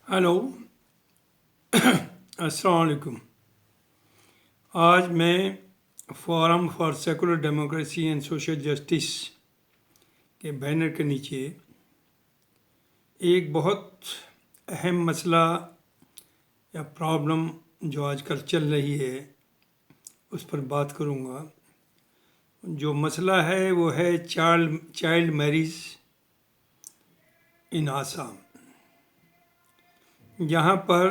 Hello. अस्सलाम वालेकुम। आज मैं forum for secular democracy and social justice के बैनर के नीचे एक बहुत अहम मसला या प्रॉब्लम जो आजकल चल रही है उस पर बात करूँगा। जो मसला है वो है चाइल्ड मैरिज इन आसाम। यहाँ पर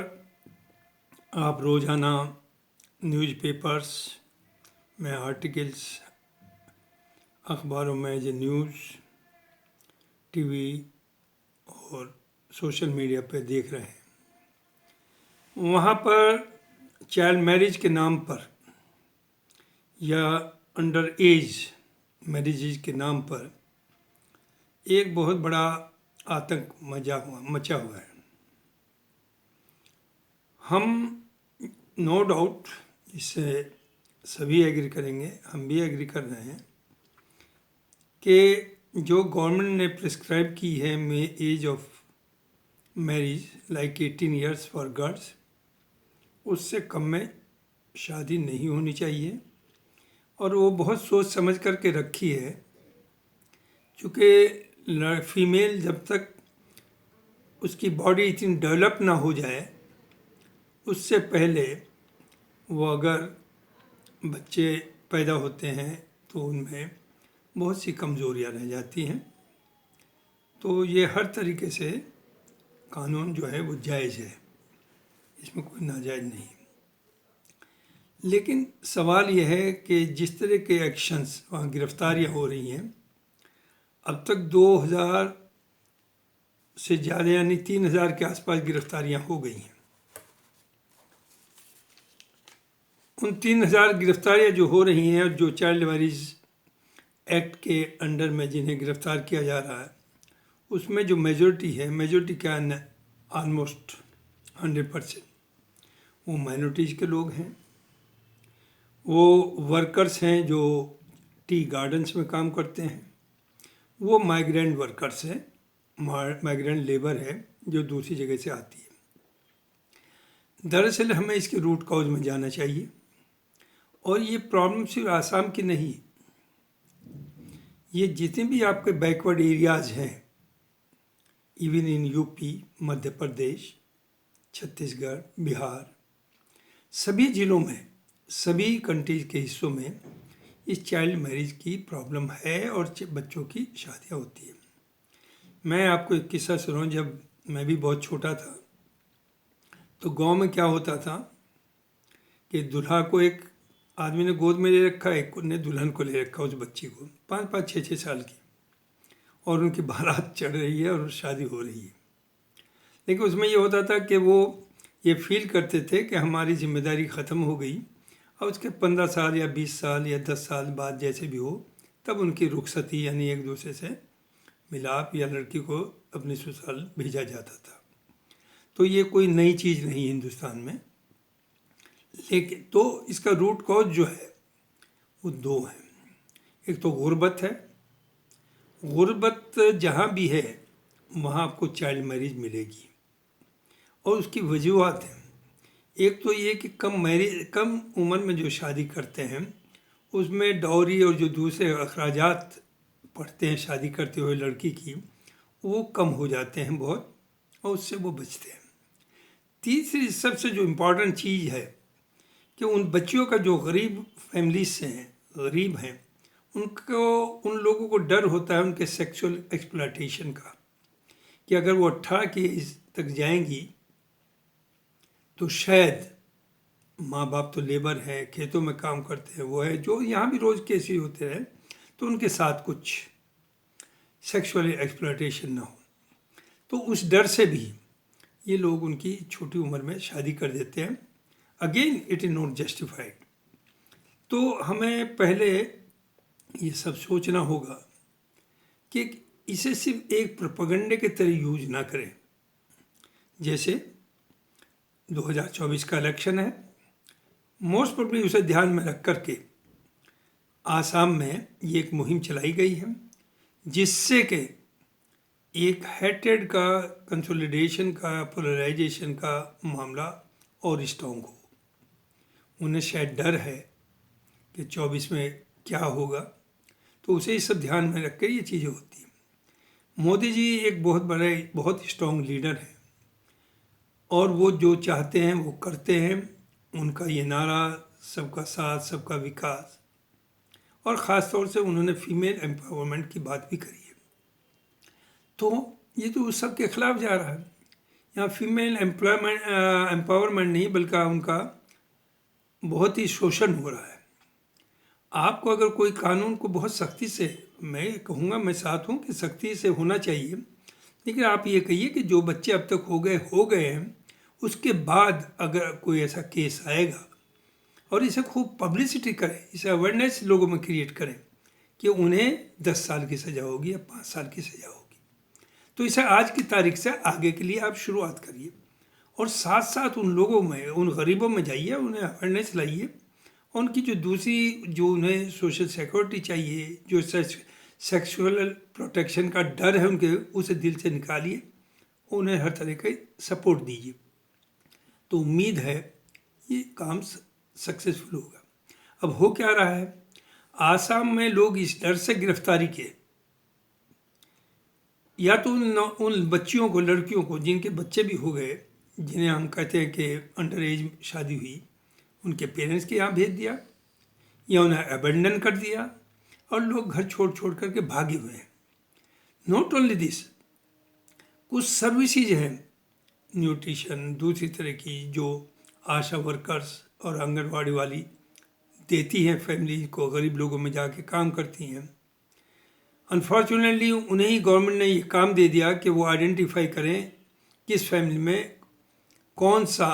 आप रोज़ाना न्यूज़पेपर्स में आर्टिकल्स, अखबारों में जो न्यूज़, टीवी और सोशल मीडिया पे देख रहे हैं, वहाँ पर चाइल्ड मैरिज के नाम पर या अंडर एज मैरिजेज के नाम पर एक बहुत बड़ा आतंक मचा हुआ है। हम नो डाउट इससे सभी एग्री करेंगे, हम भी एग्री कर रहे हैं कि जो गवर्नमेंट ने प्रिस्क्राइब की है age of marriage like 18 years for girls, उससे कम में शादी नहीं होनी चाहिए और वो बहुत सोच समझ करके रखी है, क्योंकि फीमेल जब तक उसकी बॉडी इतनी डेवलप ना हो जाए उससे पहले वो अगर बच्चे पैदा होते हैं तो उनमें बहुत सी कमज़ोरियाँ रह जाती हैं। तो ये हर तरीके से कानून जो है वो जायज़ है, इसमें कोई नाजायज़ नहीं। लेकिन सवाल यह है कि जिस तरह के एक्शंस वहाँ गिरफ्तारियाँ हो रही हैं, अब तक 2000 से ज़्यादा यानी 3000 के आसपास गिरफ्तारियाँ हो गई हैं। उन 3000 गिरफ्तारियाँ जो हो रही हैं और जो चाइल्ड मैरिज एक्ट के अंडर में जिन्हें गिरफ्तार किया जा रहा है, उसमें जो मेजॉरिटी है, मेजॉरिटी क्या है, ऑलमोस्ट 100% वो माइनॉरिटीज़ के लोग हैं। वो वर्कर्स हैं जो टी गार्डन्स में काम करते हैं, वो माइग्रेंट वर्कर्स हैं, माइग्रेंट लेबर है जो दूसरी जगह से आती है। दरअसल हमें इसके रूट कॉज में जाना चाहिए और ये प्रॉब्लम सिर्फ आसाम की नहीं, ये जितने भी आपके बैकवर्ड एरियाज़ हैं, even in UP, Madhya Pradesh, Chhattisgarh, Bihar, सभी ज़िलों में, सभी कंट्रीज के हिस्सों में इस चाइल्ड मैरिज की प्रॉब्लम है और बच्चों की शादियाँ होती हैं। मैं आपको एक किस्सा सुनाऊँ। जब मैं भी बहुत छोटा था तो गांव में क्या होता था कि दूल्हा को एक आदमी ने गोद में ले रखा, एक ने दुल्हन को ले रखा, उस बच्ची को 5-5, 6-6 साल की, और उनकी बारात चढ़ रही है और शादी हो रही है। लेकिन उसमें ये होता था कि वो ये फील करते थे कि हमारी जिम्मेदारी ख़त्म हो गई, और उसके 15 साल या 20 साल या 10 साल बाद जैसे भी हो, तब उनकी रुखसती यानी एक दूसरे से मिलाप या लड़की को अपने ससुराल भेजा जाता था। तो ये कोई नई चीज़ नहीं हिंदुस्तान में। लेकिन तो इसका रूट कॉज जो है वो दो हैं। एक तो गुर्बत है, गुर्बत जहाँ भी है वहाँ आपको चाइल्ड मैरिज मिलेगी, और उसकी वजूहत हैं। एक तो ये कि कम उम्र में जो शादी करते हैं उसमें डाउरी और जो दूसरे अखराजात पड़ते हैं शादी करते हुए लड़की की, वो कम हो जाते हैं बहुत, और उससे वो बचते हैं। तीसरी सबसे जो इम्पोर्टेंट चीज़ है कि उन बच्चियों का जो गरीब फैमिलीज से हैं, गरीब हैं, उन लोगों को डर होता है उनके सेक्सुअल एक्सप्लॉयटेशन का, कि अगर वो 18 की एज तक जाएंगी तो शायद, माँ बाप तो लेबर है, खेतों में काम करते हैं, वो है जो यहाँ भी रोज़ केस ही होते हैं, तो उनके साथ कुछ सेक्सुअल एक्सप्लॉयटेशन ना हो। तो उस डर से भी ये लोग उनकी छोटी उम्र में शादी कर देते हैं। Again it is not justified. तो हमें पहले ये सब सोचना होगा कि इसे सिर्फ एक प्रोपेगेंडे के तरह यूज ना करें। जैसे 2024 का इलेक्शन है, मोस्ट प्रोबेबली उसे ध्यान में रख करके आसाम में ये एक मुहिम चलाई गई है जिससे कि एक हेटेड का, कंसोलिडेशन का, पोलराइजेशन का मामला और स्ट्रॉन्ग हो। उन्हें शायद डर है कि 24 में क्या होगा, तो उसे ये सब ध्यान में रख कर ये चीज़ें होती हैं। मोदी जी एक बहुत स्ट्रॉन्ग लीडर हैं और वो जो चाहते हैं वो करते हैं। उनका ये नारा सबका साथ सबका विकास, और ख़ास तौर से उन्होंने फीमेल एम्पावरमेंट की बात भी करी है। तो ये तो उस सब के खिलाफ जा रहा है। यहाँ फीमेल एम्पावरमेंट नहीं बल्कि उनका बहुत ही शोषण हो रहा है। आपको अगर कोई कानून को बहुत सख्ती से, मैं कहूँगा, मैं साथ हूँ कि सख्ती से होना चाहिए, लेकिन आप ये कहिए कि जो बच्चे अब तक हो गए हैं, उसके बाद अगर कोई ऐसा केस आएगा और इसे खूब पब्लिसिटी करें, इसे अवेयरनेस लोगों में क्रिएट करें कि उन्हें 10 साल की सज़ा होगी या 5 साल की सज़ा होगी, तो इसे आज की तारीख से आगे के लिए आप शुरुआत करिए। और साथ साथ उन लोगों में, उन गरीबों में जाइए, उन्हें अवेयरनेस लाइए। उनकी जो दूसरी, जो उन्हें सोशल सिक्योरिटी चाहिए, जो सेक्सुअल प्रोटेक्शन का डर है उनके, उसे दिल से निकालिए, उन्हें हर तरह के सपोर्ट दीजिए। तो उम्मीद है ये काम सक्सेसफुल होगा। अब हो क्या रहा है, आसाम में लोग इस डर से गिरफ्तारी के, या तो उन बच्चियों को, लड़कियों को जिनके बच्चे भी हो गए, जिन्हें हम कहते हैं कि अंडर एज शादी हुई, उनके पेरेंट्स के यहाँ भेज दिया या उन्हें अबेंडन कर दिया और लोग घर छोड़ छोड़ करके भागे हुए हैं। नॉट ओनली दिस, कुछ सर्विसेज हैं, न्यूट्रिशन, दूसरी तरह की जो आशा वर्कर्स और आंगनवाड़ी वाली देती हैं फैमिली को, गरीब लोगों में जाके काम करती हैं। अनफॉर्चुनेटली उन्हें ही गवर्नमेंट ने ये काम दे दिया कि वो आइडेंटिफाई करें किस फैमिली में कौन सा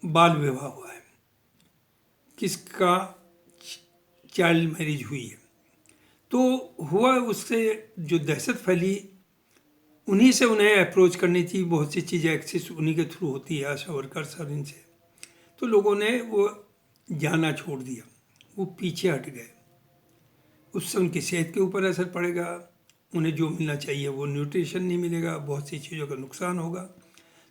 बाल विवाह हुआ है, किसका चाइल्ड मैरिज हुई है। तो हुआ, उससे जो दहशत फैली, उन्हीं से उन्हें अप्रोच करनी थी। बहुत सी चीज़ें एक्सेस उन्हीं के थ्रू होती है, आशा वर्कर्स और इनसे। तो लोगों ने वो जाना छोड़ दिया, वो पीछे हट गए। उससे उनकी सेहत के ऊपर असर पड़ेगा, उन्हें जो मिलना चाहिए वो न्यूट्रिशन नहीं मिलेगा, बहुत सी चीज़ों का नुकसान होगा।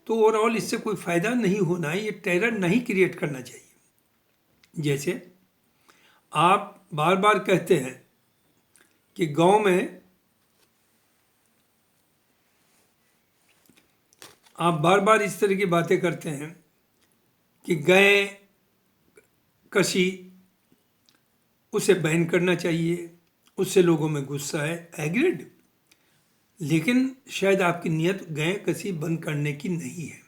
तो ओवरऑल इससे कोई फ़ायदा नहीं होना है, ये टेरर नहीं क्रिएट करना चाहिए। जैसे आप बार बार कहते हैं कि गांव में, आप बार बार इस तरह की बातें करते हैं कि गाय कशी, उसे बैन करना चाहिए, उससे लोगों में गुस्सा है। एग्रीड, लेकिन शायद आपकी नियत गाय कशी बंद करने की नहीं है।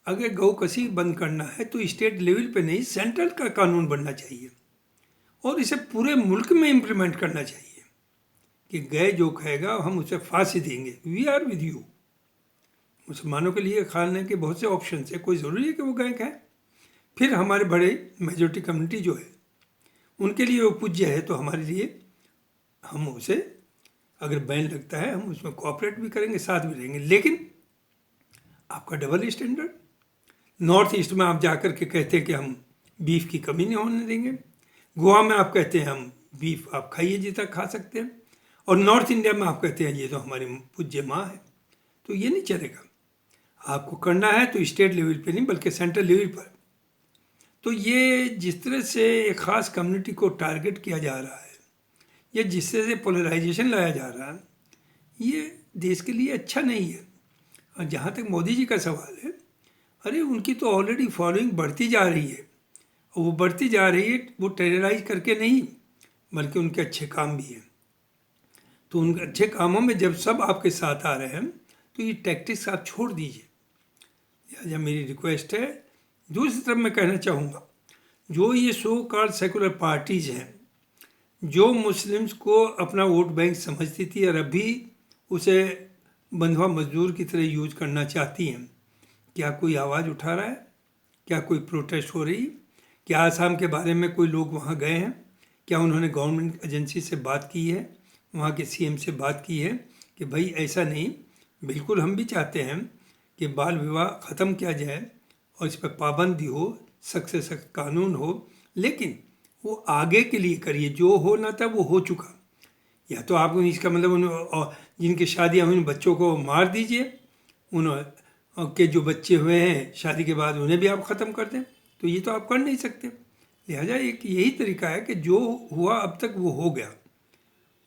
अगर गौ कशी बंद करना है तो स्टेट लेवल पे नहीं, सेंट्रल का कानून बनना चाहिए और इसे पूरे मुल्क में इम्प्लीमेंट करना चाहिए कि गाय जो खाएगा हम उसे फांसी देंगे। We are with you. मुसलमानों के लिए खाने के बहुत से ऑप्शन है, कोई ज़रूरी है कि वो गाय खाए। फिर हमारे बड़े मेजॉरिटी कम्युनिटी जो है उनके लिए वो पूज्य है, तो हमारे लिए, हम उसे, अगर बैन लगता है हम उसमें कोऑपरेट भी करेंगे, साथ भी रहेंगे। लेकिन आपका डबल स्टैंडर्ड, नॉर्थ ईस्ट में आप जाकर के कहते हैं कि हम बीफ की कमी नहीं होने देंगे, गोवा में आप कहते हैं हम बीफ आप खाइए जितना खा सकते हैं, और नॉर्थ इंडिया में आप कहते हैं ये तो हमारी पूज्य माँ है। तो ये नहीं चलेगा। आपको करना है तो स्टेट लेवल पे नहीं बल्कि सेंट्रल लेवल पर। तो ये जिस तरह से एक ख़ास कम्युनिटी को टारगेट किया जा रहा है या जिस तरह से पोलराइजेशन लाया जा रहा है, ये देश के लिए अच्छा नहीं है। और जहाँ तक मोदी जी का सवाल है, अरे उनकी तो ऑलरेडी फॉलोइंग बढ़ती जा रही है, और वो बढ़ती जा रही है वो टेरराइज करके नहीं, बल्कि उनके अच्छे काम भी हैं। तो उन अच्छे कामों में जब सब आपके साथ आ रहे हैं तो ये टैक्टिक्स आप छोड़ दीजिए। लिहाजा मेरी रिक्वेस्ट है। दूसरी तरफ मैं कहना चाहूँगा, जो ये सो कॉल्ड सेकुलर पार्टीज़ हैं, जो मुस्लिम्स को अपना वोट बैंक समझती थी और अभी उसे बंधुआ मजदूर की तरह यूज करना चाहती हैं, क्या कोई आवाज़ उठा रहा है? क्या कोई प्रोटेस्ट हो रही? क्या आसाम के बारे में कोई लोग वहाँ गए हैं? क्या उन्होंने गवर्नमेंट एजेंसी से बात की है, वहाँ के सीएम से बात की है कि भाई ऐसा नहीं, बिल्कुल हम भी चाहते हैं कि बाल विवाह ख़त्म किया जाए और इस पर पाबंदी हो, सख्त से सख्त कानून हो, लेकिन वो आगे के लिए करिए। जो होना था वो हो चुका। या तो आपको इसका मतलब जिनकी शादियाँ हुई बच्चों को मार दीजिए, उन के जो बच्चे हुए हैं शादी के बाद उन्हें भी आप ख़त्म कर दें। तो ये तो आप कर नहीं सकते। लिहाजा एक यही तरीका है कि जो हुआ अब तक वो हो गया,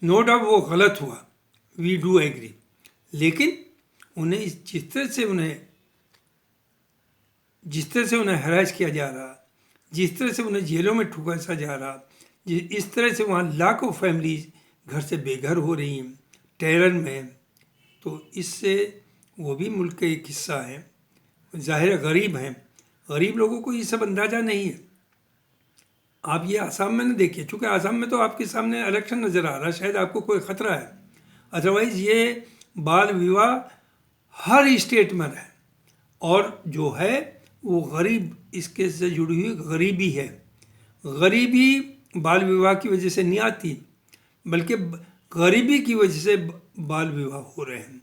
नो डाउट वो गलत हुआ, वी डू एग्री, लेकिन उन्हें जिस तरह से उन्हें हैरेस किया जा रहा, जिस तरह से उन्हें जेलों में ठुकसा जा रहा, इस तरह से वहाँ लाखों फैमिलीज घर से बेघर हो रही हैं टेरर में, तो इससे वो भी मुल्क का एक हिस्सा है, ज़ाहिर है गरीब हैं, गरीब लोगों को ये सब अंदाज़ा नहीं है। आप ये आसाम में ना देखिए, चूँकि आसाम में तो आपके सामने इलेक्शन नज़र आ रहा है, शायद आपको कोई ख़तरा है, अदरवाइज़ ये बाल विवाह हर स्टेट में है, और जो है वो गरीब इसके से जुड़ी हुई गरीबी है। गरीबी बाल विवाह की वजह से नहीं आती, बल्कि गरीबी की वजह से बाल विवाह हो रहे हैं।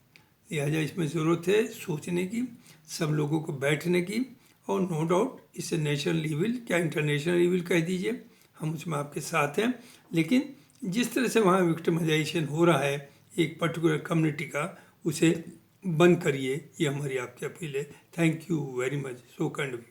लिहाजा इसमें ज़रूरत है सोचने की, सब लोगों को बैठने की, और नो डाउट इसे नेशनल ईविल, क्या इंटरनेशनल ईविल कह दीजिए, हम उसमें आपके साथ हैं, लेकिन जिस तरह से वहाँ विक्टिमाइजेशन हो रहा है एक पर्टिकुलर कम्युनिटी का, उसे बंद करिए, ये हमारी आपकी अपील है। Thank you very much, so kind of you.